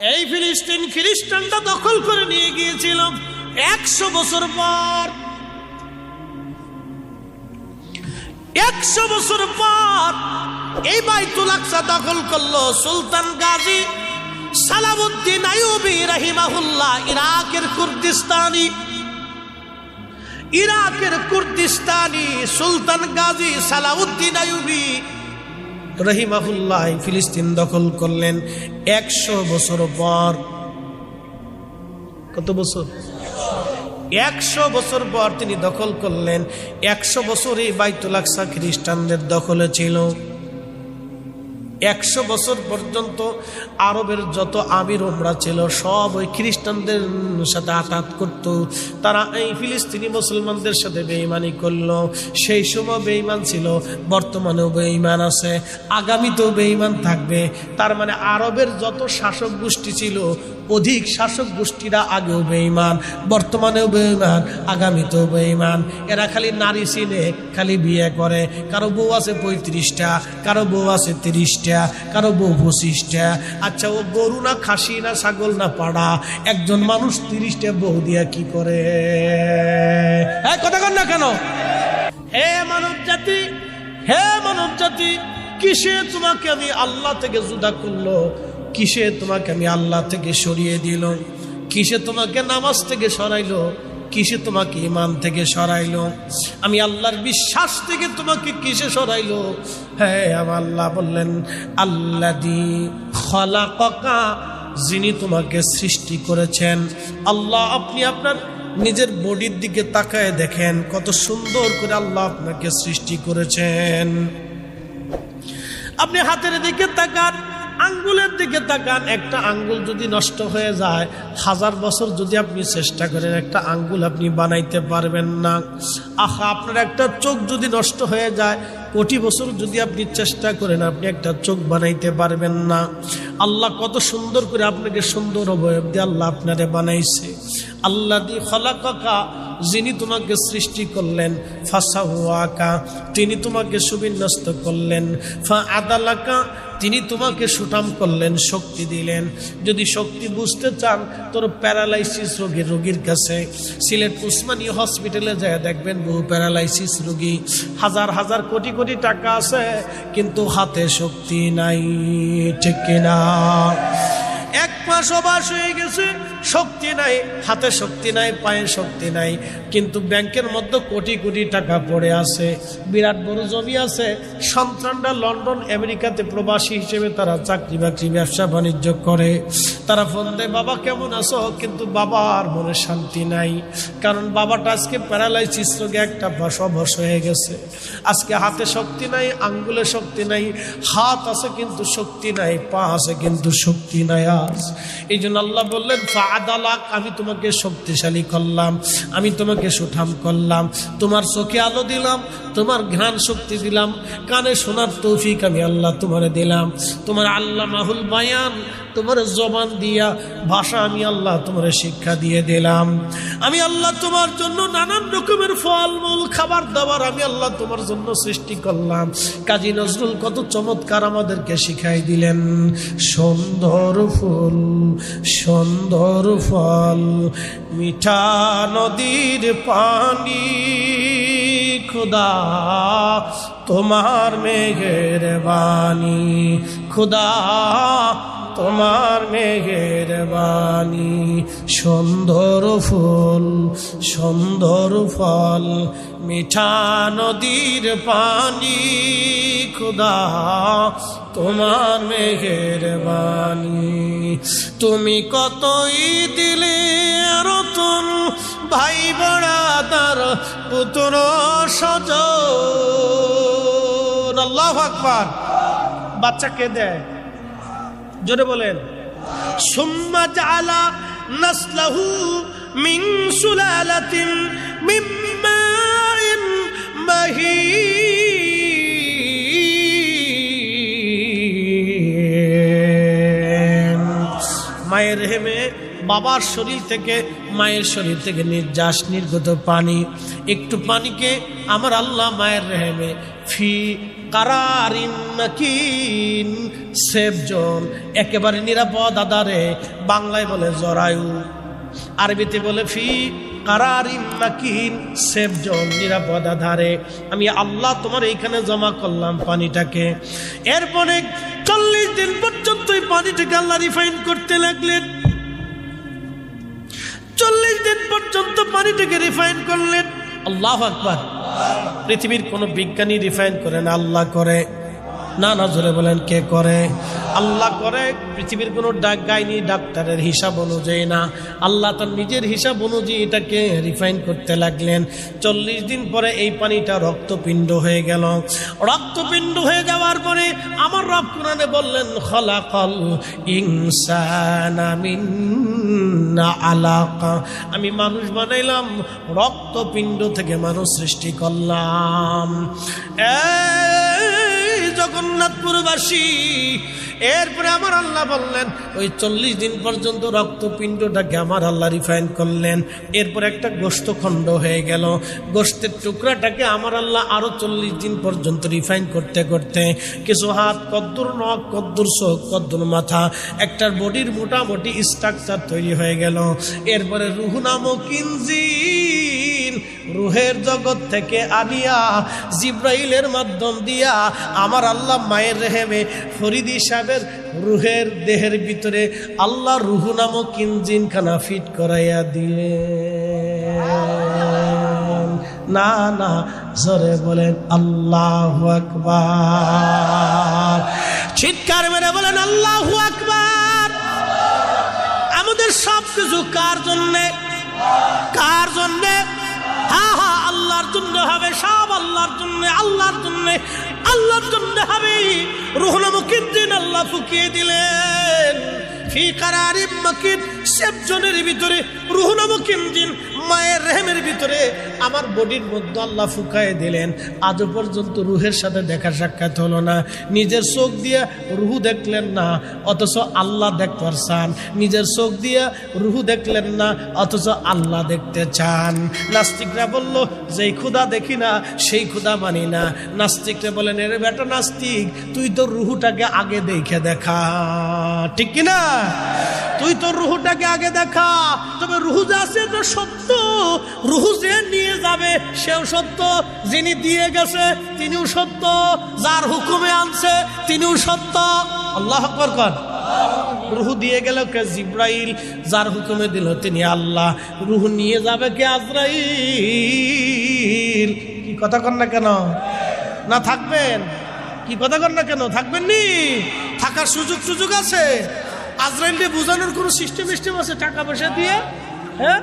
এই ফিলিস্তিন খ্রিস্টানরা দখল করে নিয়ে গিয়েছিল 100 বছর পর। 100 বছর পর এই বাইতুল আকসা দখল করলো সুলতান গাজী সালাউদ্দিন আইয়ুবী রাহিমাহুল্লাহ। ইরাকের কুর্দিস্তানি সুলতান গাজী সালাউদ্দিন আইয়ুবী রহিমাহুল্লাহ ফিলিস্তিন দখল করলেন 100 বছর পর। কত বছর? 100 বছর পর তিনি দখল করলেন। 100 বছরে বাইতুল আকসা খ্রিস্টানদের দখলে ছিল। 100 বছর পর্যন্ত আরবের যত আমির ওমরা ছিল সব ওই খ্রিস্টানদের সাথে আঘাত করত। তারা এই ফিলিস্তিনি মুসলমানদের সাথে বেঈমানি করলো। সেই সময় বেঈমান ছিল, বর্তমানেও বেঈমান আছে, আগামীতেও বেঈমান থাকবে। তার মানে আরবের যত শাসক গোষ্ঠী ছিল অধিক শাসক গোষ্ঠীরা আগেও বেঈমান, বর্তমানেও বেঈমান, আগামীতেও বেঈমান। এরা খালি নারী চিনে, খালি বিয়ে করে। কারো বউ আছে 35টা, কারো বউ আছে 30টা, কারো বউ 25টা। আচ্ছা, ও গরু না খাসি না ছাগল না পাড়া, একজন মানুষ 30টা বউ দিয়া কি করে? কথা কন না কেন? হে মানব জাতি, হে মানব জাতি, কিসে তোমাকে আমি আল্লাহ থেকে জুদা করলো? কিসে তোমাকে আমি আল্লাহ থেকে সরিয়ে দিল? কিসে তোমাকে নামাজ থেকে সরাইলো? কিসে তোমাকে ঈমান থেকে সরাইলো? আমি আল্লাহর বিশ্বাস থেকে তোমাকে কিসে সরাইলো? হ্যাঁ, আমার আল্লাহ বললেন আল্লাযী খালাকাকা, যিনি তোমাকে সৃষ্টি করেছেন। আল্লাহ, আপনি আপনার নিজের বডির দিকে তাকায় দেখেন কত সুন্দর করে আল্লাহ আপনাকে সৃষ্টি করেছেন। আপনি হাতের দিকে তাকান, আঙ্গুলের দিকে তাকান। একটা আঙ্গুল যদি নষ্ট হয়ে যায়, 1000 বছর যদি আপনি চেষ্টা করেন, একটা আঙ্গুল আপনি বানাইতে পারবেন না। আপনার একটা চোখ যদি নষ্ট হয়ে যায়, কোটি বছর যদি আপনি চেষ্টা করেন, আপনি একটা চোখ বানাইতে পারবেন না। আল্লাহ কত সুন্দর করে আপনাকে সুন্দর অবয়ব দিয়ে আল্লাহ আপনারে বানাইছে। আল্লাযী খালাকাকা, যিনি তোমাকে সৃষ্টি করলেন। ফাসাওয়াকা, তিনি তোমাকে সুবিন্যস্ত করলেন। ফাআদালাকা, তিনি তোমাকে সুঠাম করলেন, শক্তি দিলেন। যদি শক্তি বুঝতে চান, তোর প্যারালাইসিস রোগীর কাছে সিলেট উসমানী হসপিটালে যায় দেখবেন বহু প্যারালাইসিস রোগী, হাজার হাজার কোটি কোটি টাকা আছে, কিন্তু হাতে শক্তি নাই। ঠিক কিনা? 1 মাস অবাস হয়ে গেছে, শক্তি নাই, হাতে শক্তি নাই, পায়ে শক্তি নাই, কিন্তু ব্যাংকের মধ্যে কোটি কোটি টাকা পড়ে আছে, বিরাট বড় জমি আছে। সন্তানরা লন্ডন আমেরিকাতে প্রবাসী হিসেবে তারা চাকরি বাকরি ব্যবসা বাণিজ্য করে। তারা ফোন দেয়, বাবা কেমন আছো? কিন্তু বাবার মনে শান্তি নাই, কারণ বাবাটা আজকে প্যারালাইসিস রোগে একটা বশ হয়ে গেছে। আজকে হাতে শক্তি নাই, আঙ্গুলে শক্তি নাই, হাত আছে কিন্তু শক্তি নাই, পা আছে কিন্তু শক্তি নাই। এই জন্য আল্লাহ বললেন ফাআদালাক, আমি তোমাকে শক্তিশালী করলাম, আমি তোমাকে সুঠাম করলাম, তোমার চোখে আলো দিলাম, তোমার ঘ্রাণ শক্তি দিলাম, কানে শোনার তৌফিক আমি আল্লাহ তোমারে দিলাম, তোমার আল্লামাহুল বায়ান, তোমার জবান দিয়া ভাষা আমি আল্লাহ তোমার শিক্ষা দিয়ে দিলাম। আমি আল্লাহ তোমার জন্য নানান রকমের ফলমূল খাবার দাবার আমি আল্লাহ তোমার জন্য সৃষ্টি করলাম। কাজী নজরুল কত চমৎকার আমাদেরকে শিখাই দিলেন, সুন্দর ফুল, সুন্দর ফল, মিঠা নদীর পানি, খুদা তোমার মেহেরবানি, খুদা তোমার মেহেরবানি। সুন্দর ফুল, সুন্দর ফল, মিঠা নদীর পানি, খুদা তোমার মেহেরবানি। তুমি কতই দিলে রতন, ভাই বড়াদার পুত্র স্বজন। আল্লাহু আকবার। বাচ্চাকে দেয়, জোরে বলেন। সুম্মা জাআলা নাসলাহু মিন সুলালাতিন মিন মাইন মাহিন। মায়ের রেহেমে বাবার শরীর থেকে, মায়ের শরীর থেকে নির্যাস নির্গত পানি, একটু পানিকে আমার আল্লাহ মায়ের রেহেমে ফি কারারিন মাকিন, সেফ জোন, একেবারে নিরাপদ আধারে। বাংলায় বলে জরায়ু, আরবিতে বলে ফি কারারিন মাকিন, সেফ জোন, নিরাপদ আধারে। আমি আল্লাহ তোমার এইখানে জমা করলাম পানিটাকে। এরপরে 40 দিন পর্যন্ত এই পানিটাকে আল্লাহ রিফাইন করতে লাগলেন। 40 দিন পর্যন্ত পানিটাকে রিফাইন করলেন। আল্লাহু আকবার। পৃথিবীর কোন বিজ্ঞানী রিফাইন করে না, আল্লাহ করে। না না, জোরে বলেন কে করে? আল্লাহ করে। পৃথিবীর কোনো গাইনি ডাক্তারের হিসাব অনুযায়ী না, আল্লাহ তার নিজের হিসাব অনুযায়ী এটাকে রিফাইন করতে লাগলেন। 40 দিন পরে এই পানিটা রক্তপিণ্ড হয়ে গেল। রক্তপিণ্ড হয়ে যাওয়ার পরে আমার রব কোরআনে বললেন, খলাকাল ইনসানা মিন আলাকা, আমি মানুষ বানাইলাম, রক্তপিণ্ড থেকে মানুষ সৃষ্টি করলাম। জগন্নাথপুরবাসী, এরপরে আমার আল্লাহ বললেন ওই 40 দিন পর্যন্ত রক্তপিণ্ডটাকে আমার আল্লাহ রিফাইন করলেন। এরপর একটা গোশতখণ্ড হয়ে গেল। গোশতের টুকরাটাকে আমার আল্লাহ আরো 40 দিন পর্যন্ত রিফাইন করতে করতে কিছু হাত কদ্দুর, নখ কদ্দুর, চোখ কদ্দুর, মাথা, একটার বডির মোটামুটি স্ট্রাকচার তৈরি হয়ে গেল। এরপরে রুহ নামক ইঞ্জিন রুহের জগৎ থেকে আনিয়া জিব্রাইলের মাধ্যম দিয়া আমার আল্লাহ মায়ের রেহেমে ফরিদি সাহেবের রুহের দেহের ভিতরে আল্লাহ রুহ নামক ইঞ্জিন খানা ফিট করাইয়া দিয়ে। না না, জোরে বলেন আল্লাহু আকবার। চিৎকার মেরে বলেন আল্লাহু আকবার। আমাদের সব কিছু কার জন্যে? কার জন্যে? হ্যাঁ হ্যাঁ, আল্লাহর জন্য হবে, সব আল্লাহর জন্য, আল্লাহর জন্য, আল্লাহর জন্য হবে। রূহ নামক ইঞ্জিন আল্লাহ ফুকিয়ে দিলেন ফি কারারিম মাকিন, সেফ জোনের ভিতরে রূহ নামক ইঞ্জিন মায়ের রেহেমের ভিতরে আমার বডির মধ্যে আল্লাহ ফুকায়ে দিলেন। আজও পর্যন্ত রুহের সাথে দেখা সাক্ষাৎ হলো না, নিজের চোখ দিয়ে রুহু দেখলেন না, অথচ আল্লাহ দেখতে চান। নিজের চোখ দিয়ে রুহু দেখলেন না, অথচ আল্লাহ দেখতে চান। নাস্তিকরা বলল যেই ক্ষুধা দেখি না সেই ক্ষুধা মানি না। নাস্তিকরা বলেন, এর বেটা নাস্তিক, তুই তো রুহুটাকে আগে দেখে দেখা, ঠিক কিনা? তুই তো রুহুটাকে আগে দেখা। তবে রুহু যা আছে তো সত্য, রুহু যে নিয়ে যাবে সেও সত্য, যিনি দিয়ে গেছে তিনিও সত্য, যার হুকুমে আনছে তিনিও সত্য। আল্লাহু আকবার কর। রুহু দিয়ে গেল কে? জিব্রাইল। যার হুকুমে দিল তিনি আল্লাহ। রুহু নিয়ে যাবে কে? আজরাইল। কি কথা কর না কেন? না থাকবেন? কি কথা কর না কেন? থাকবেন নি? থাকার সুযোগ আছে? আজরাইলকে বোঝানোর কোনো সিস্টেম আছে টাকা পয়সা দিয়ে? হ্যাঁ,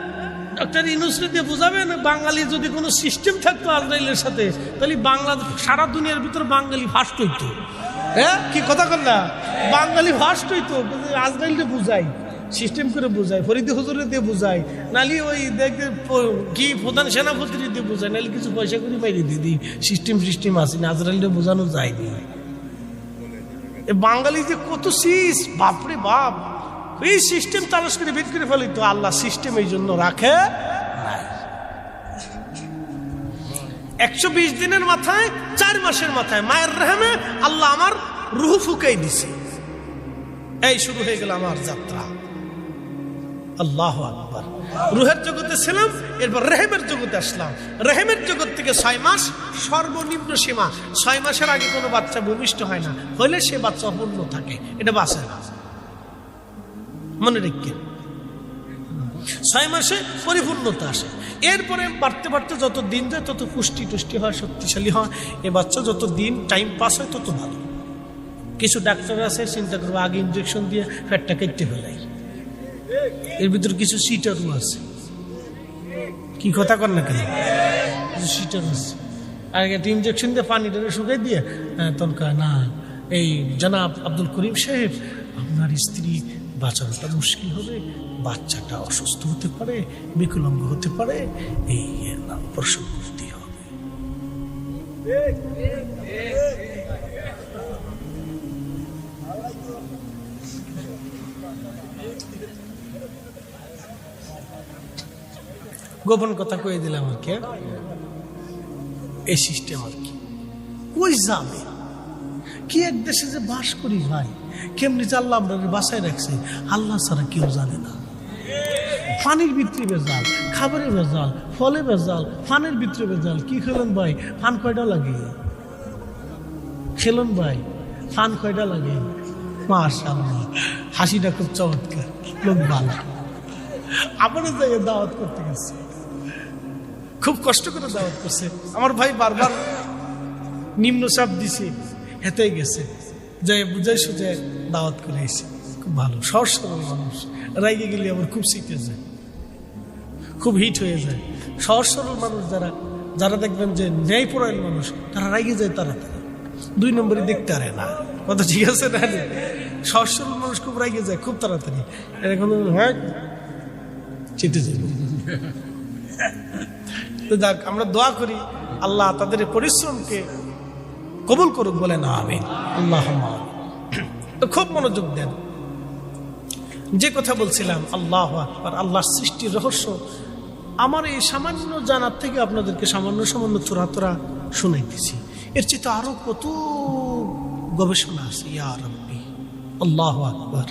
ডক্টর ইউনূসকে দিয়ে বোঝাবেন? বাঙালি যদি কোনো সিস্টেম থাকতো আজরাইলের সাথে, তাহলে বাংলা সারা দুনিয়ার ভিতরে বাঙালি ফার্স্ট হইতো। হ্যাঁ, কি কথা কর না? বাঙালি ফার্স্ট হইতো। আজরাইলকে বুঝাই, সিস্টেম করে বুঝাই, ফরিদি হুজুরে দিয়ে বুঝাই, নালি ওই দেখে কি প্রধান সেনাপতি দিয়ে বুঝাই, নাহলে কিছু পয়সা করে বাইরে দিয়ে দিই। সিস্টেম আছে না, আজরাইলকে বোঝানো যায়নি। বাঙালি যে কত সিস, বাপরে বাপ, এই সিস্টেম তালাশ করে বের করে ফেলি। তো আল্লাহ সিস্টেম এই জন্য রাখে নাই। 120 দিনের মাথায়, 4 মাসের মাথায় মায়ের রেহেমে আল্লাহ আমার রুহ ফুকাই দিছে। এই শুরু হয়ে গেল আমার যাত্রা। আল্লাহু আকবার। রুহের জগতে ছিলাম, এরপর রেহেমের জগতে আসলাম। রেহেমের জগৎ থেকে 6 মাস সর্বনিম্ন সীমা। 6 মাসের আগে কোনো বাচ্চা ভূমিষ্ঠ হয় না, হইলে সে বাচ্চা অপূর্ণ থাকে, এটা বাঁচে না, মনে রেখেন। 6 মাসে পরিপূর্ণতা আসে। এরপরে বাড়তে বাড়তে যত দিন যায় তত পুষ্টি হয়, শক্তিশালী হয়। এ বাচ্চা যত দিন টাইম পাস হয় তত ভালো। কিছু ডাক্তার আছে চিন্তা করবো আগে ইনজেকশন দিয়ে ফ্যাটটা কেটে ফেলাই। এর ভিতরে কিছু সিটারও আছে। কি কথা কর না কেন? কিছু সিটার আছে, আগে একটা ইনজেকশন দিয়ে পানিটা শুকাই দিয়ে তখন না, এই জনাব আব্দুল করিম সাহেব, আপনার স্ত্রী বাঁচানোটা মুশকিল হবে, বাচ্চাটা অসুস্থ হতে পারে, বিকলাঙ্গ হতে পারে, এই অপারেশন করতে হবে। গোপন কথা কয়ে দিলাম আর কি, এই সিস্টেম আর কি। কই যাবে? কি এক দেশে যে বাস করি ভাই, কেমনি যে আল্লাহ আমরা বাসায় রাখছে আল্লাহ ছাড়া কেউ জানে না। পানির ভিতরে ভেজাল, খাবারে ভেজাল, ফলে ভেজাল, ফানের ভিতরে ভেজাল। কি খেলেন ভাই? ফান কয়টা লাগে? খেলেন ভাই ফান কয়টা লাগে? মাশাআল্লাহ, হাসিটা খুব চমৎকার, লোক ভালো। আপনার জায়গায় দাওয়াত করতে গেছে, খুব কষ্ট করে দাওয়াত করছে। আমার ভাই বারবার নিম্ন চাপ দিছে, হেঁটে গেছে, যাই বুঝাই সুঝাই দাওয়াত করে এসে। খুব ভালো, সহজ সরল মানুষ। রাইগে গেলে আবার খুব শিখে যায়, খুব হিট হয়ে যায়। সহজ সরল মানুষ যারা যারা দেখবেন যে ন্যায়পরায়ণ মানুষ, তারা রাইগে যায় তাড়াতাড়ি, 2 নম্বরে দেখতে পারে না। কথা ঠিক আছে না? সহজ সরল মানুষ খুব রাইগে যায় খুব তাড়াতাড়ি, এখন হ্যাঁ চিনতে যাই। যাক, আমরা দোয়া করি আল্লাহ তাদের পরিশ্রমকে কবুল করুক, বলেন আমিন। আল্লাহুম্মা তো খুব মনোযোগ দেন। যে কথা বলছিলাম, আল্লাহু আকবার, আল্লাহর সৃষ্টির রহস্য আমার এই সামান্য জানার থেকে আপনাদেরকে সামান্য থোড়া শুনাইতেছি। এর চেয়ে আরো কত গবেষণা আছে। ইয়া রাব্বি, আল্লাহু আকবার।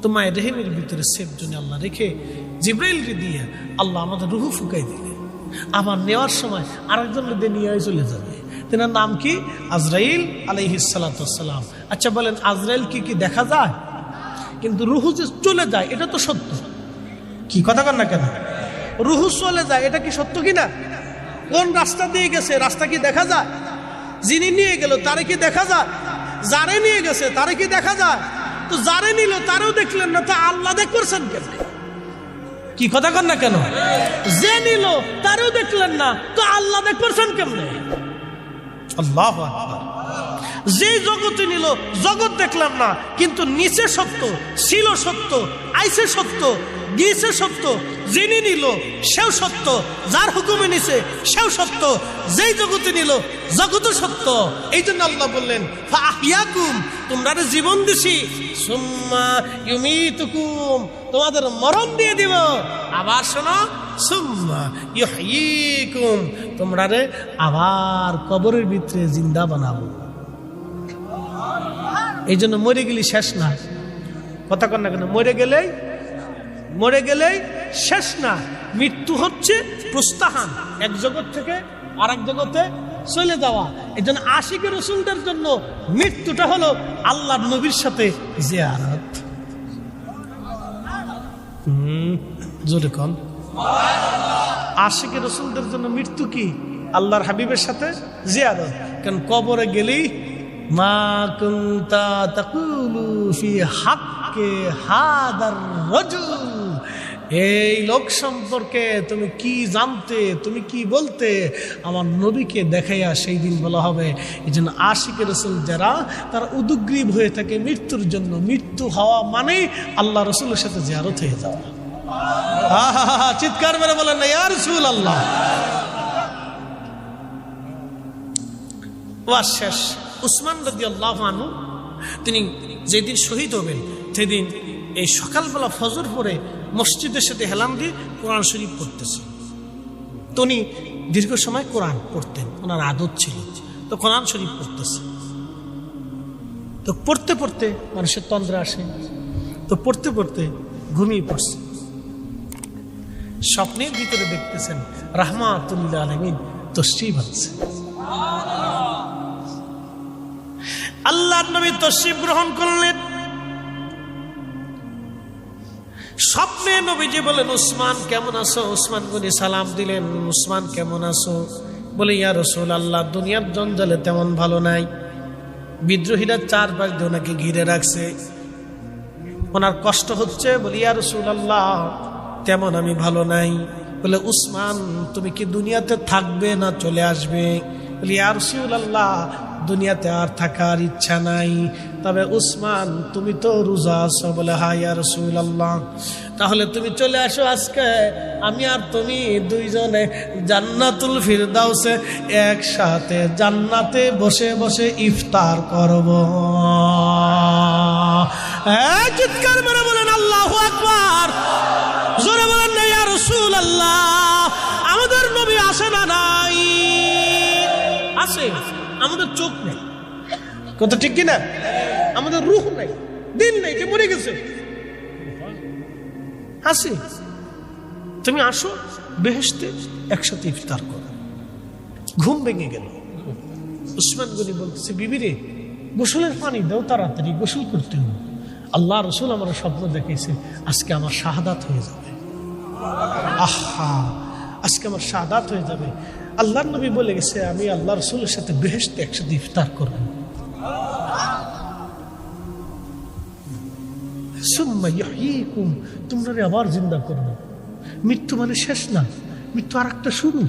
তো মায়ের রেহেমের ভিতরে সেফ জন্য আল্লাহ রেখে জিব্রাইলকে দিয়ে আল্লাহ আমাদের রুহু ফুকাই দিলে, আবার নেওয়ার সময় আরেকজন নিয়ে চলে যাবে। তেনার নাম কি? আজরাইল আলাইহিস সালাতু ওয়াস সালাম। আচ্ছা বলেন, আজরাইল কি দেখা যায়? কিন্তু রুহু যে চলে যায় এটা তো সত্য। কি কথা কন না কেন? রুহু চলে যায়, এটা কি সত্য কিনা? কোন রাস্তা দিয়ে গেছে, রাস্তা কি দেখা যায়? যিনি নিয়ে গেল তারে কি দেখা যায়? যারে নিয়ে গেছে তারে কি দেখা যায়? তো যারে নিল তারেও দেখলেন না, তা আল্লাহ দেখছেন কেন? কি কথা কন না কেন? যে নিল তারেও দেখলেন না, তো আল্লাহ দেখছেন কেমনে? আল্লাহু আকবার। যে জগতে নিল জগৎ দেখলাম না, কিন্তু নিচে সত্য, ছিল সত্য, আইসে সত্য, গিয়েছে সত্য। যিনি নিল সেও সত্য, যার হুকুমে নিছে সেও সত্য। যেই জগতে নিল জগৎও সত্য। এই জন্য আল্লাহ বললেন, ফাহিয়াকুম, তোমরা জীবন দিছি, সুম্মা ইউমিতুকুম, তোমাদের মরণ দিয়ে দিব। আবার শোনো, সুম্মা ইউহয়িকুম, তোমরা আবার কবরের ভিতরে জিন্দা বানাবো। এই জন্য মরে গেলে শেষ না। কথা কন না কেন? মরে গেলেই শেষ না। মৃত্যু হচ্ছে প্রস্থান, এক জগৎ থেকে আরেক জগতে চলে যাওয়া। এই জন্য আশিকের রাসূলদের জন্য মৃত্যুটা হলো আল্লাহর নবীর সাথে জিয়ারত। জোরে কন। আশিকের রাসূলদের জন্য মৃত্যু কি? আল্লাহর হাবিবের সাথে জিয়ারত। কারণ কবরে গেলেই মা কুনতা তাকুলু ফি হাক্কি হাদার রাজুল, এই লোক সম্পর্কে তুমি কি জানতে, তুমি কি বলতে, আমার নবীকে দেখাইয়া সেই দিন বলা হবে। এই জন্য আশিকের রাসূল যারা, তারা উদগ্রীব হয়ে থাকে মৃত্যুর জন্য। মৃত্যু হওয়া মানে আল্লাহ রাসূলের সাথে জিয়ারত হয়ে যাওয়া। চিৎকার মেরে বলেন না ইয়া রাসূলুল্লাহ। ওয়াজ শেষ। উসমান রাদিয়াল্লাহু আনহু তিনি যেদিন শহীদ হবেন সেদিন এই সকালবেলা ফজর পরে মসজিদের সাথে হেলাম দিয়ে কোরআন শরীফ পড়তেছে। তো উনি দীর্ঘ সময় কোরআন পড়তেন, ওনার আদত ছিল। তো কোরআন শরীফ পড়তেছে, তো পড়তে পড়তে মানুষের তন্দ্রা আসে, তো পড়তে পড়তে ঘুমিয়ে পড়ছে। স্বপ্নের ভিতরে দেখতেছেন রাহমাতুল লিল আলামিন তশরিফ আনছে। আল্লাহর নবী তশরিফ গ্রহণ করলেন। স্বপ্নে নবীজি বলেন, উসমান কেমন আছো? উসমান গনি সালাম দিলেন, উসমান কেমন আছো? বলে, ইয়া রাসূলুল্লাহ, দুনিয়ার জঞ্জালে তেমন ভালো নাই। বিদ্রোহীরা চারপাশ দিয়ে ওনাকে ঘিরে রাখছে, ওনার কষ্ট হচ্ছে। বলে, ইয়া রাসূলুল্লাহ, তেমন আমি ভালো নাই। বলে, উসমান তুমি কি দুনিয়াতে থাকবে না চলে আসবে? বলে, ইয়া রাসূলুল্লাহ, দুনিয়াতে আর থাকার ইচ্ছা নাই, তবে উসমান তুমি তো রোজা আছো। বলে, হ্যাঁ ইয়া রাসূলুল্লাহ, তাহলে তুমি চলে আসো, আজকে আমি আর তুমি দুইজনে জান্নাতুল ফিরদাউসে একসাথে জান্নাতে বসে বসে ইফতার করব। চিৎকার মেরে বলেন আল্লাহু আকবার। জোরে বলেন না ইয়া রাসূলুল্লাহ। আমাদের নবী আসে না? নাই, আছে। আমাদের চোখ নেই, কথা ঠিক কিনা? আমাদের রূহ নাই, দিল নাই, যে মরে গেছে। আসি, তুমি আসো বেহেশতে, একসাথে ইফতার করো। ঘুম ভেঙে গেল। উসমান গনি বলতেছে, বিবি রে, গোসলের পানি দাও, তাড়াতাড়ি গোসল করতে হবে। আল্লাহ রসুল আমার স্বপ্ন দেখেছে, আজকে আমার শাহাদাত হয়ে যাবে। আহা, আজকে আমার শাহাদাত হয়ে যাবে। আল্লাহর নবী বলে গেছে, আমি আল্লাহ রসুলের সাথে বেহেশতে একসাথে ইফতার করব। সুম্মা ইহয়িকুম, তোমরা আবার জিন্দা করবো। মৃত্যু মানে শেষ না, মৃত্যু আর একটা শুরু।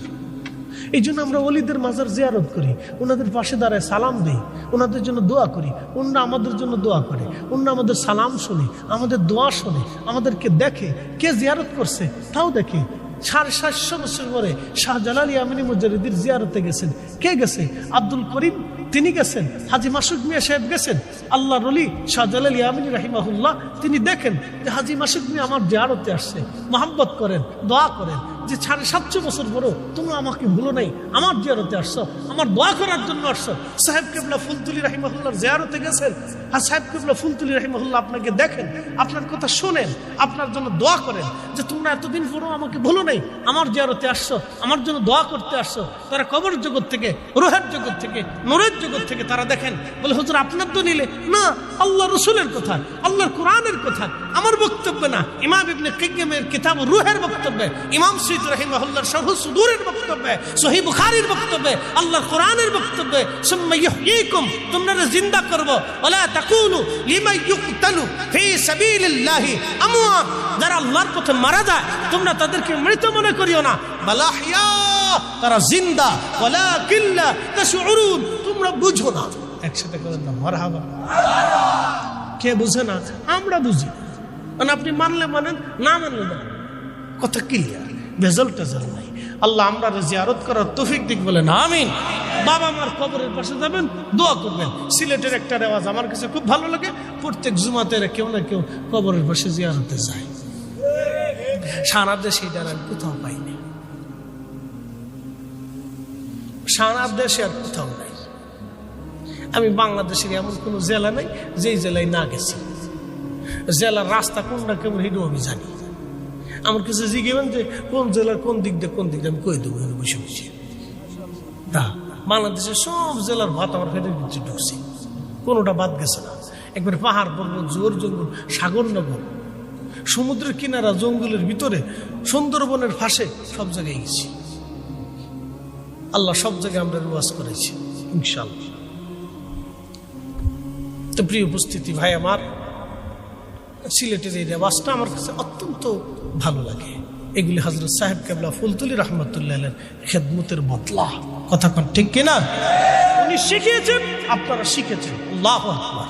এই জন্য আমরা ওলিদের মাজার জিয়ারত করি, ওনাদের পাশে দাঁড়ায় সালাম দিই, ওনাদের জন্য দোয়া করি, ওনারা আমাদের জন্য দোয়া করে, ওনারা আমাদের সালাম শুনে, আমাদের দোয়া শোনে, আমাদেরকে দেখে। কে জিয়ারত করছে তাও দেখে। 750 বছর পরে শাহজালাল ইয়ামানি মুজাদ্দিদ জিয়ারতে গেছেন। কে গেছে? আব্দুল করিম, তিনি গেছেন। হাজী মাসুদ মিয়া সাহেব গেছেন। আল্লাহর ওলি শাহজালাল ইয়ামানি রাহিমাহুল্লাহ, তিনি দেখেন যে হাজী মাসুদ মিয়া আমার জিয়ারতে আসছে, মহব্বত করেন, দোয়া করেন যে 750 বছর পরেও তোমরা আমাকে ভুলো নাই, আমার জিয়ারতে আসছো, আমার দোয়া করার জন্য আসছো। সাহেব কেবলা ফুলতুলি রাহিমাহুল্লাহর জিয়ারতে গেছেন, আর সাহেব কেবলা ফুলতুলি রাহিমাহুল্লাহ আপনাকে দেখেন, আপনার কথা শোনেন, আপনার জন্য দোয়া করেন যে তোমরা এতদিন পরেও আমাকে ভুলো নাই, আমার জিয়ারতে আসছো, আমার জন্য দোয়া করতে আসছো। তারা কবর জগৎ থেকে, রুহের জগৎ থেকে, নূরের জগৎ থেকে তারা দেখেন, বলে হুজুর আপনার তো নিলে না, আল্লাহ রসুলের কথা, আল্লাহর কোরআনের কথা, আমার বক্তব্য না। ইমাম ইবনে কাইয়্যিমের কিতাব রুহের বক্তব্যে, ইমাম সুয়ুতী রাহিমাহুল্লাহর শারহ সুদূরের বক্তব্যে, সহিহ বুখারীর বক্তব্যে, আল্লাহর কোরআনের বক্তব্যে, সুম্মা ইহয়িকুম, তোমরা জিন্দা করব। ওয়ালা তাকুলু লিমান ইউকতালু ফি সাবিলিল্লাহি আমওয়াত, যারা আল্লাহর পথে মারা যায় তোমরা তাদেরকে মৃত মনে করিও না, বাল আহইয়া, তারা জিন্দা, ওয়ালাকিন লা তাশউরুন, তোমরা বুঝো না। একসাথে বলেন না মারহাবা। কে বুঝে না? আমরা বুঝি। মানে আপনি মানলে মানেন, না মানলে না, কথা ক্লিয়ার, ভেজাল টেজাল নাই। আল্লাহ আমরা জিয়ারত করার তৌফিক দিক, বলেন আমিন। বাবা মার কবরের পাশে যাবেন, দোয়া করবেন। সিলেটের একটা রেওয়াজ আমার কাছে খুব ভালো লাগে, প্রত্যেক জুমাতে কেউ না কেউ কবরের পাশে জিয়ারতে যায়। সারা দেশে এটা আমি কোথাও পাইনি, সারা দেশে আর কোথাও নাই। আমি বাংলাদেশের এমন কোনো জেলা নাই যেই জেলায় না গেছি। জেলার রাস্তা কোনটা কেমন হেঁটেও আমি জানি। আমার কাছে জিজ্ঞেবেন যে কোন জেলার কোন দিক দিয়ে কোন দিক দিয়ে, আমি কই দেবো বসে বসে। তা বাংলাদেশের সব জেলার ভাত আমার ফেটে ঢুকছে, কোনোটা বাদ গেছে না। একবার পাহাড় পর্বত, জোর জঙ্গল, সাগর নগর, সমুদ্রের কিনারা, জঙ্গলের ভিতরে, সুন্দরবনের ফাঁসে, সব জায়গায় গেছি। আল্লাহ সব জায়গায় আমরা ওয়াজ করেছি ইনশাআল্লাহ। তো প্রিয় উপস্থিতি, ভাই আমার, সিলেটের এই রেওয়াজটা আমার কাছে অত্যন্ত ভালো লাগে। এগুলি হযরত সাহেব কেবলা ফুলতুলি রাহমাতুল্লাহ আলাইহির খেদমতের বদলা। কথা কোন ঠিক কিনা? উনি শিখিয়েছেন, আপনারা শিখেছেন। আল্লাহু আকবার।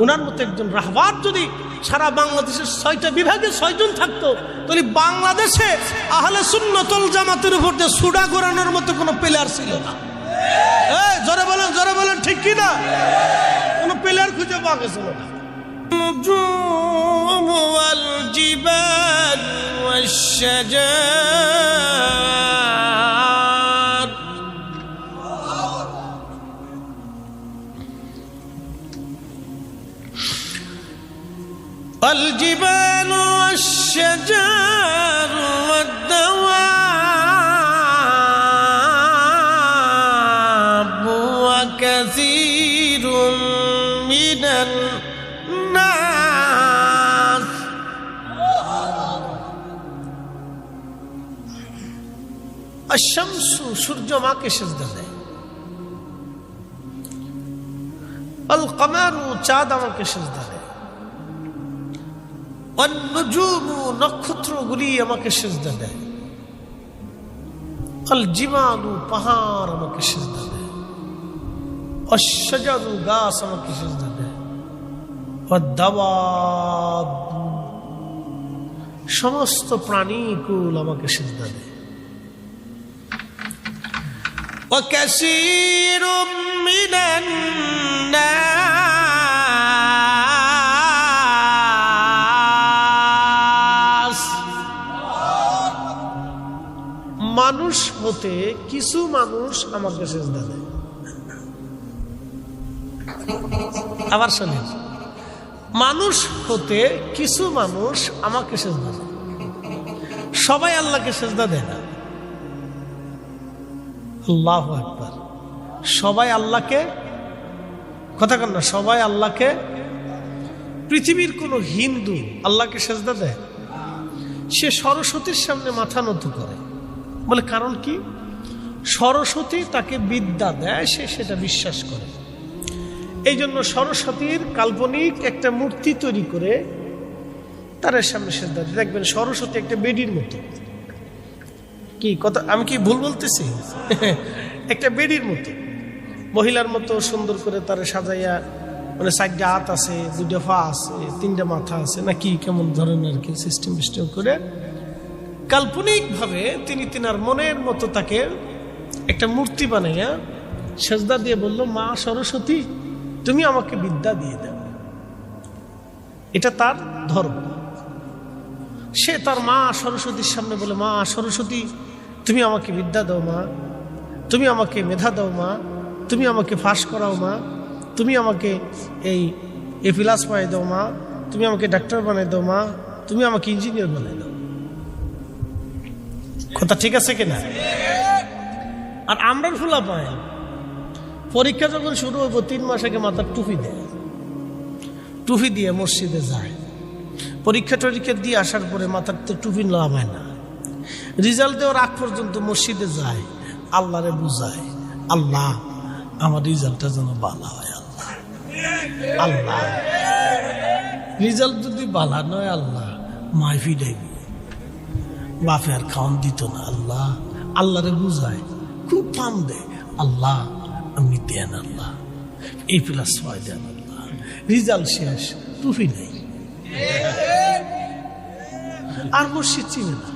ওনার মতো একজন রাহবার যদি সারা বাংলাদেশের 6টা বিভাগে 6 জন থাকতো, তাহলে বাংলাদেশে আহলে সুন্নাত ওয়াল জামাতের উপর দিয়ে সুডা ঘোরানোর মতো কোনো প্লেয়ার ছিল না। এই জোরে বলেন, জোরে বলেন, ঠিক কিনা? কোনো প্লেয়ার খুঁজে পাওয়া গেছিল না। النجوم والجبال والشجر والجبال والشجر والدواب وكثير من الناس الشمس, সূর্য মাকে সিজদা দেয়। আল কমারু, চাঁদ আমাকে সিজদা দেয়। আন নুজুমু, নক্ষত্রগুলি আমাকে সিজদা দেয়। আল জিবালু, পাহাড় আমাকে সিজদা দেয়। আশ শাজারু, গাছ আমাকে সিজদা দেয়। ওয়াদ দাওয়াব, সমস্ত প্রাণীকুল আমাকে সিজদা দেয়। وكثير من الناس, মানুষ হতে কিছু মানুষ আমাকে সিজদা দেয়। আবার শোনেন, মানুষ হতে কিছু মানুষ আমাকে সেজদা দেয়, সবাই আল্লাহকে সেজদা দেয় না। আল্লাহু আকবার। সবাই আল্লাহকে, কথা কন না, সবাই আল্লাহকে, পৃথিবীর কোন হিন্দু আল্লাহকে সেজদা দেয়? সে সরস্বতীর সামনে মাথা নত করে, বলে কারণ কি? সরস্বতী তাকে বিদ্যা দেয়, সে সেটা বিশ্বাস করে। এই জন্য সরস্বতীর কাল্পনিক একটা মূর্তি তৈরি করে তার সামনে সেজদা দেয়। দেখবেন সরস্বতী একটা বেডির মতো। কি কথা, আমি কি ভুল বলতেছি? একটা বেডির মতো, মহিলার মতো সুন্দর করে তার সাজাইয়া, মানে 4টা হাত আছে, 2টা পা আছে, 3টা মাথা আছে, নাকি কেমন ধরনের কি সিস্টেম করে কাল্পনিক ভাবে তিনি তিনার মনের মতো তাকে একটা মূর্তি বানাইয়া সেজদা দিয়ে বলল, মা সরস্বতী তুমি আমাকে বিদ্যা দিয়ে দাও। এটা তার ধর্ম। সে তার মা সরস্বতীর সামনে বলে, মা সরস্বতী তুমি আমাকে বিদ্যা দাও মা, তুমি আমাকে মেধা দাও মা, তুমি আমাকে ফাঁস করাও মা, তুমি আমাকে এই A+ পাই দাও মা, তুমি আমাকে ডাক্তার বানাই দাও মা, তুমি আমাকে ইঞ্জিনিয়ার বানাই দাও। কথা ঠিক আছে কিনা? আর আমরা ফুলা পাই, পরীক্ষা যখন শুরু হইব 3 মাস আগে মাথার টুপি দেয়, টুপি দিয়ে মসজিদে যায়। পরীক্ষা টরীক্ষা দিয়ে আসার পরে মাথার তো টুপি নামায় না, রেজাল্ট দেওয়ার আগ পর্যন্ত মসজিদে যায়, আল্লাহরে বুঝায়, আল্লাহ আমার রেজাল্টটা যেন ভালো হয়, আল্লাহ আল্লাহ রেজাল্ট যদি ভালো নয় আল্লাহ মাই ফিডাইব, বাপে আর খাওয়ান দিত না, আল্লাহ আল্লাহরে বুঝায়, খুব পাম দেয়, আল্লাহ আপনি দেন, আল্লাহ A+ pi then, Allah result শেষ, টুপি নেই, আর মসজিদ চিনে না,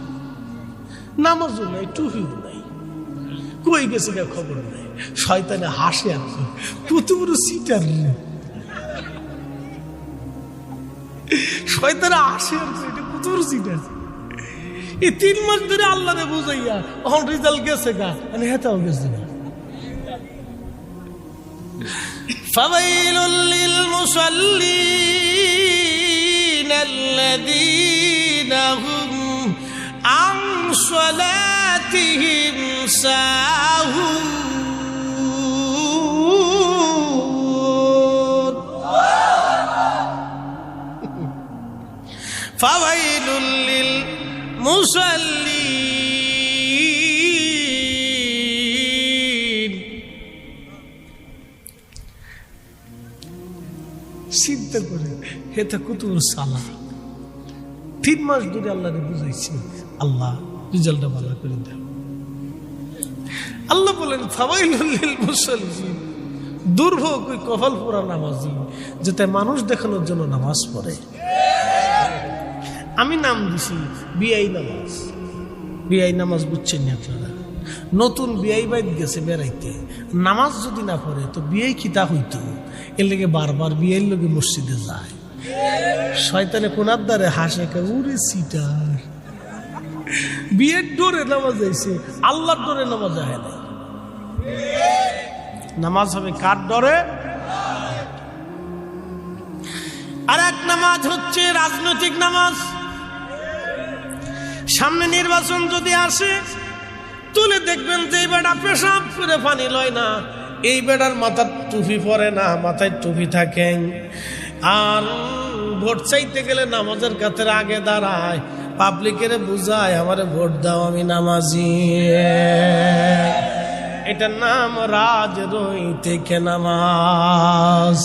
নামাজও নাই, টুপিও নাই, কই গেছে খবর নাই। শয়তানে হাসে আর কত বড় সিটার, শয়তানে হাসে আর কত বড় সিটার। এই 3 মাস ধরে আল্লাহরে বুঝাইয়া এখন রেজাল্ট গেছে গা, মানে হেতাও গেছে গা। ফাওয়াইলুল লিল মুসাল্লিন আল্লাযীনা হুম আন সালাতিহিম সাহুন। ফাওয়াইলুল লিল মুসাল্লিন। চিন্তা করে এটা কত সালা, 3 মাস ধরে আল্লাহরে বুঝাইছি, আল্লাহ রেজাল্টটা ভালো করে দাও। আল্লাহ বলেন ফাওয়াইলুল লিল মুসাল্লিন, দুর্ভোগ ওই কপাল পোড়া নামাজি যেটা মানুষ দেখানোর জন্য নামাজ পড়ে। আমি নাম দিছি বিআই নামাজ। বিআই নামাজ বুঝছেন না আপনারা? নতুন বিআই বাইত গেছে বেড়াইতে, নামাজ যদি না পড়ে তো বিআই কিতা হইতো, এর লেগে বারবার বিআইর লগে মসজিদে যায়। শয়তানে কোনার দ্বারে হাসে, উরে সিটার, বিয়ের ডোরে নামাজ আইছে, আল্লাহর ডোরে নামাজ হয় না। নামাজ হবে কার ডরে? আর এক নামাজ হচ্ছে রাজনৈতিক নামাজ। সামনে নির্বাচন যদি আসে, তুলে দেখবেন যে এই বেটা পেশাব করে পানি লয় না, এই বেটার মাথার টুপি পরে না, মাথায় টুপি থাকে। আর ভোট চাইতে গেলে নামাজের কাতারে আগে দাঁড়ায়, পাবলিকের বুঝায় আমারে ভোট দাও আমি নামাজি। এটার নাম রাজনৈতিক নামাজ।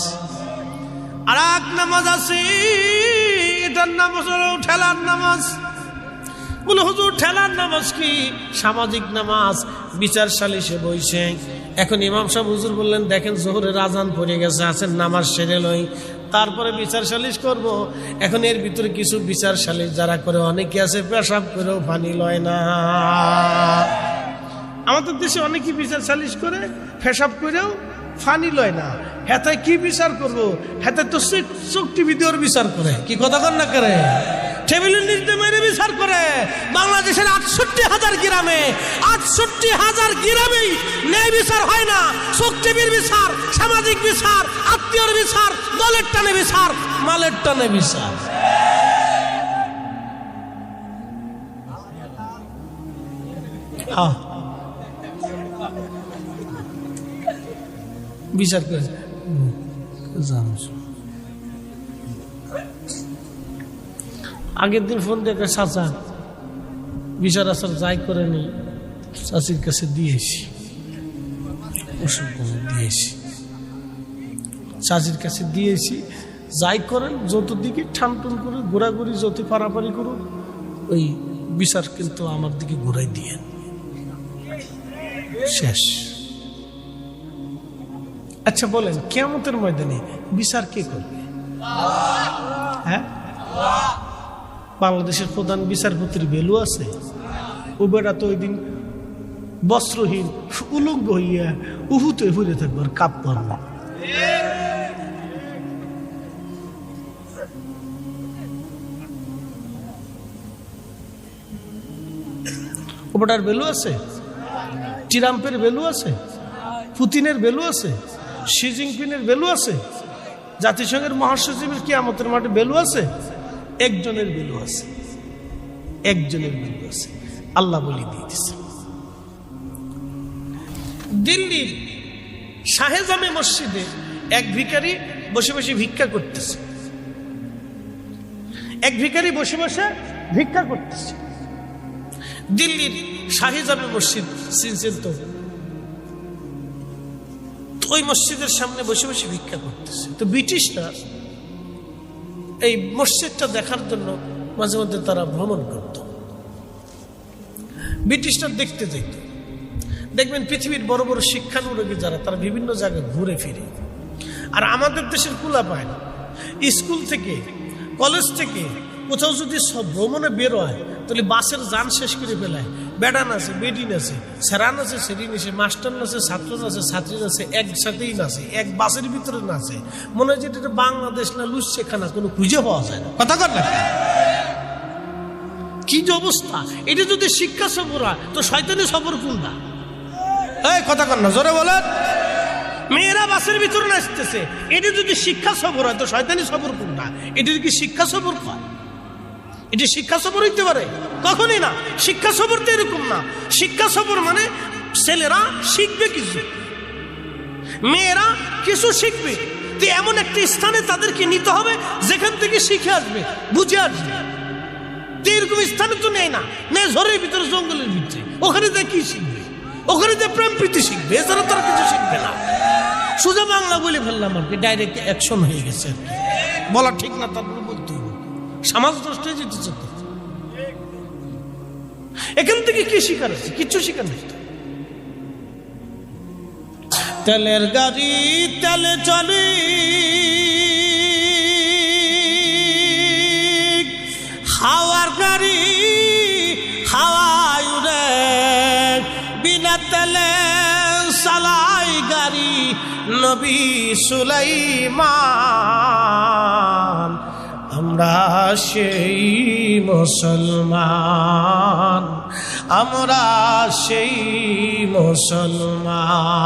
আর এক নামাজ আছে, এটার নাম হলো ঠেলার নামাজ। বলে হুজুর ঠেলার নামাজ কি? সামাজিক নামাজ। বিচার সালিশে বইছে, এখন ইমাম সাহেব হুজুর বললেন দেখেন জোহরের আজান পড়ে গেছে, আছেন নামাজ সেরে লই, তারপরে বিচার সালিশ করব। এখন এর ভিতরে কিছু বিচার সালিশ যারা করে, অনেকে আছে পেশাব করেও পানি লয় না। আমাদের দেশে অনেকেই বিচার সালিশ করে, পেশাব করেও পানি লয় না। হেতায় কি বিচার করবো? হেতায় তো চোখ টিভি দেওয়ার বিচার করে, কি কথা কন না করে, টেবিলের নিচে মেরে বিচার করে। বাংলাদেশ বাংলাদেশের ৬৮,০০০ গ্রামে ৬৮,০০০ গ্রামেই ন্যায় বিচার হয় না। চোখ টিভির বিচার, সামাজিক বিচার, আত্মীয়র বিচার, দলের টানে বিচার, মালের টানে বিচার। বিচার করে আগের দিন ফোন দেখে চাচা বিচার আচার যাই করে নেই, চাচির কাছে দিয়েছি, চাচির কাছে দিয়েছি, যাই করেন যত দিকে ঠানটুন করে ঘোরাঘুরি যত পারাপারি করুন, ওই বিচার কিন্তু আমার দিকে ঘুরাই দিয়ে শেষ। আচ্ছা বলেন, কিয়ামতের ময়দানে বিচার কে করবে? হ্যাঁ, বাংলাদেশের প্রধান বিচারপতির ভ্যালু আছে? ও বেটা তো ওই দিন বস্ত্রহীন উলঙ্গ হইয়া উহুতে ঘুরে থাকবো, আর কাপ করবো। ও বেটার ভ্যালু আছে? ট্রাম্পের ভ্যালু আছে? পুতিনের ভ্যালু আছে? শি জিনপিংয়ের ভ্যালু আছে? জাতিসংঘের মহাসচিবের কিয়ামতের মাঠে ভ্যালু আছে? একজনের ভ্যালু আছে, একজনের ভ্যালু আছে, আল্লাহ বলে দিয়ে দিচ্ছে। দিল্লির শাহেজামে মসজিদে এক ভিখারি বসে বসে ভিক্ষা করতেছে, এক ভিখারি বসে বসে ভিক্ষা করতেছে। দিল্লির শাহেজামে মসজিদ চিনছেন তো? ওই মসজিদের সামনে বসে বসে ভিক্ষা করতেছে। তো ব্রিটিশরা এই মসজিদটা দেখার জন্য মাঝে মধ্যে তারা ভ্রমণ করত, ব্রিটিশরা দেখতে যেত। দেখবেন পৃথিবীর বড় বড় শিক্ষানুরাগী যারা, তারা বিভিন্ন জায়গায় ঘুরে ফিরে, আর আমাদের দেশের কুলা পায় না। স্কুল থেকে, কলেজ থেকে কোথাও যদি সব ভ্রমণে বের হয়, তাহলে বাসের যান শেষ করে ফেলায়। বেডা নাচে, বেডি নাচে, সেরা নাচে, সেরি নাচে, মাস্টার নাচে, ছাত্র নাচে, ছাত্রী নাচে, একসাথেই নাচে, এক বাসের ভিতরে নাচে। মনে হয় যে এটা বাংলাদেশ না লুচ্ছেখানা, কোনো খুঁজে পাওয়া যায় না। কথা কর না, কি যে অবস্থা! এটা যদি শিক্ষা সফর হয় তো শয়তানি সফর কোন না? এই কথা কর না, জোরে বলেন। মেয়েরা বাসের ভিতরে নাচতেছে, এটা যদি শিক্ষা সফর হয় তো শয়তানি সফর কোন না? এটা কি শিক্ষা সফর হয়? এটি শিক্ষা সফর হইতে পারে? কখনই না। শিক্ষা সফর তো এরকম না। শিক্ষা সফর মানে ছেলেরা শিখবে কিছু, মেয়েরা কিছু শিখবে। তো এমন একটি স্থানে তাদেরকে নিতে হবে যেখান থেকে শিখে আসবে, বুঝে আসবে। তো এরকম স্থানে তো নেই না, নেই ঝড়ের ভিতরে, জঙ্গলের ভিতরে। ওখানে দিয়ে কি শিখবে? ওখানে দিয়ে প্রেম প্রীতি শিখবে, এছাড়া তারা কিছু শিখবে না। সোজা বাংলা বলে ফেললাম আর কি, ডাইরেক্ট অ্যাকশন হয়ে গেছে আর কি। বলা ঠিক না, তারপরে বলতে হবে। সমাজ নষ্ট হয়ে যেতে চাচ্ছে। এখান থেকে কি শিকার আছে? কিচ্ছু শিকার নেই। তেলের গাড়ি তেলে চলে, হাওয়ার গাড়ি হাওয়ায় উড়ে, বিনা তেলে চালাই গাড়ি নবী সুলাইমান। আমরা সেই মুসলমান, আমরা সেই মুসলমান।